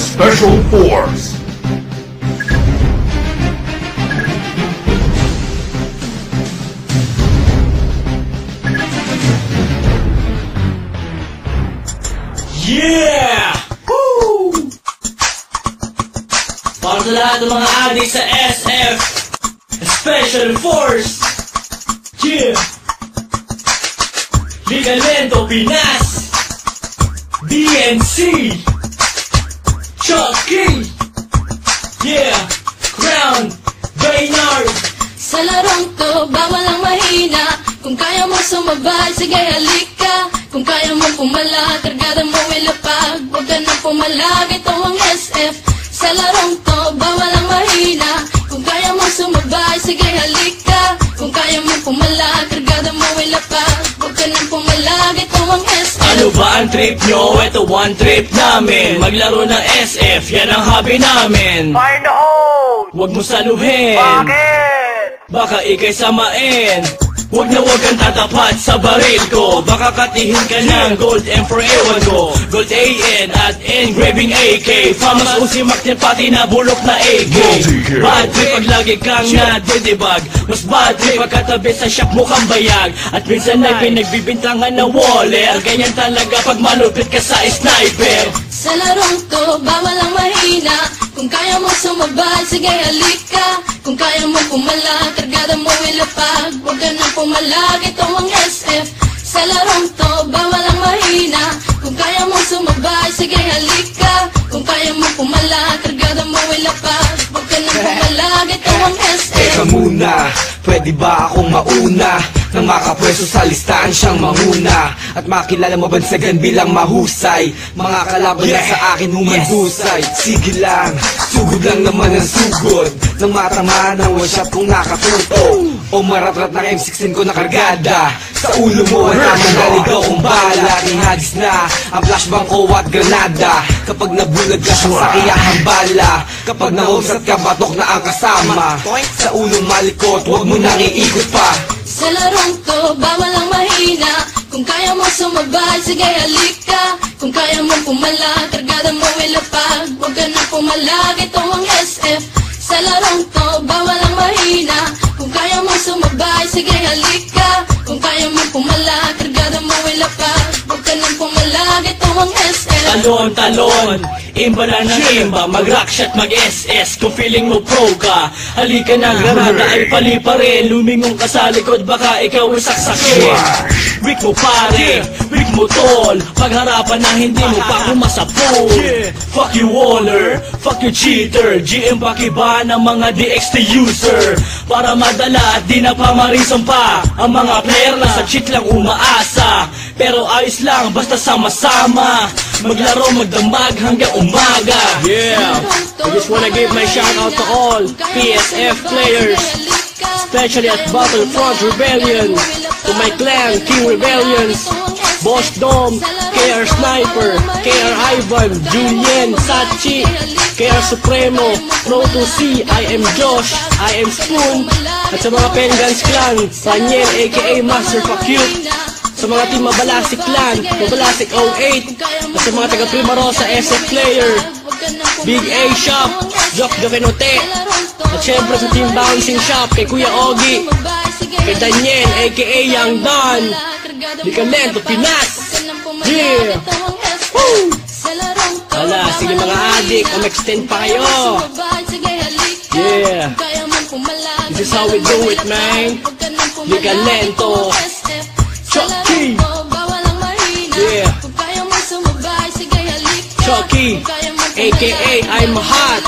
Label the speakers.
Speaker 1: Special Force.
Speaker 2: Yeah! Woo! Para sa lahat ng mga adik sa SF Special Force. Yeah! Ligalento Pinas, DNC, Chucky, yeah, Crown, Baynard.
Speaker 3: Sa larong to, bawal ang mahina. Kung kaya mo sumabay, sige halika. Kung kaya mo pumala, kargada mo ilapag. Huwag ka nang pumalag, ito ang SF. Sa larong to, bawal ang mahina. Kung kaya mo sumabay, sige halika. Kung kaya mo pumala, kargada mo ilapag. Huwag ka nang pumalag, ito ang SF.
Speaker 2: Ano ba ang trip nyo? Ito one trip namin. Maglaro ng SF, yan ang hobby namin.
Speaker 4: Fire the hole!
Speaker 2: Huwag mo saluhin,
Speaker 4: Bakit?
Speaker 2: baka ikay samain. Huwag na huwag kang tatapat sa baril ko. Baka katihin ka ng Gold Emperor ewan ko. Gold AN at engraving AK. Famas usimak niyan pati na bulok na AK. Bad trip pag lagi kang nadidibag. Mas bad trip pag katabi sa shop mukhang bayag. At minsan ay pinagbibintangan na waller. Ganyan talaga pag malupit ka sa sniper.
Speaker 3: Sa larong to, bawal ang mahina. Kung kaya mo sumabay, sige halika. Kung kaya mo pumala, kargada mo ilapag. Huwag ka nang pumalag, ito ang SF. Sa larong to, bawal ang mahina. Kung kaya mo sumabay, sige halika. Kung kaya mo pumala, kargada mo ilapag. Huwag ka nang pumalag, ito ang SF.
Speaker 5: Teka muna, pwede ba akong mauna? Nang makapwesto sa listahan siyang manguna. At makilala mabansagan bilang mahusay. Mga kalaban na sa akin humandusay. Sige lang, sugod lang naman ang sugod. Nang matama ng one shot kong nakatuto. O maratrat ng M16 ko nakargada. Sa ulo mo ang tamang naligaw kong bala. Tinagis na ang flashbang ko at granada. Kapag nabulag ka sa sakiyahang bala. Kapag nahumsat ka batok na ang kasama. Sa ulong malikot, huwag mo nang iikot pa.
Speaker 3: Sa larong to, bawal ang mahina. Kung kaya mo sumabay, sige halika. Kung kaya mo pumala, kargada mo ilapag. Huwag ka nang pumalag, ito ang SF. Sa larong to, bawal ang mahina. Kung kaya mo sumabay, sige halika. Kung kaya mo pumala, kargada mo ilapag. Huwag ka nang pumalag, ito ang SF.
Speaker 2: Talon, talon, imba na ng imba. Mag-rock shot, mag-SS. Kung feeling mo pro ka, halika na, granada ay pali pa rin. Lumingong ka sa likod, baka ikaw ay saksakin. Weak mo pare, weak mo tol. Pagharapan na hindi mo pa kumasapol. Fuck you waller, fuck you cheater. GM pakiba ng mga DXT user. Para madala at di na pamarisan pa. Ang mga player na sa cheat lang umaasa. Pero ayos lang, basta sama-sama. Maglaro, magdamag hanggang umaga. Yeah, I just wanna give my shout out to all PSF players, especially at Battlefront Rebellion. To my clan, King Rebellions, Boss Dom, KR Sniper, KR Ivan, Julien, Sachi, KR Supremo, Pro 2C, I am Josh, I am Spoon. At sa mga Pengans Clan, Daniel aka Master Fakute. Sa mga team Mabalasik Clan, Mabalasik 08. At sa mga taga Primarosa SF Player, Big A Shop, Jock Jokenote. At syempre sa team Bouncing Shop, kay Kuya Ogie, kay Daniel aka Young Don, Ligalento Pinas. Yeah! Woo! Wala, sige mga adik, extend pa kayo. Yeah! This is how we do it, man. Ligalento Chucky. Yeah. Chucky, aka I'm hot.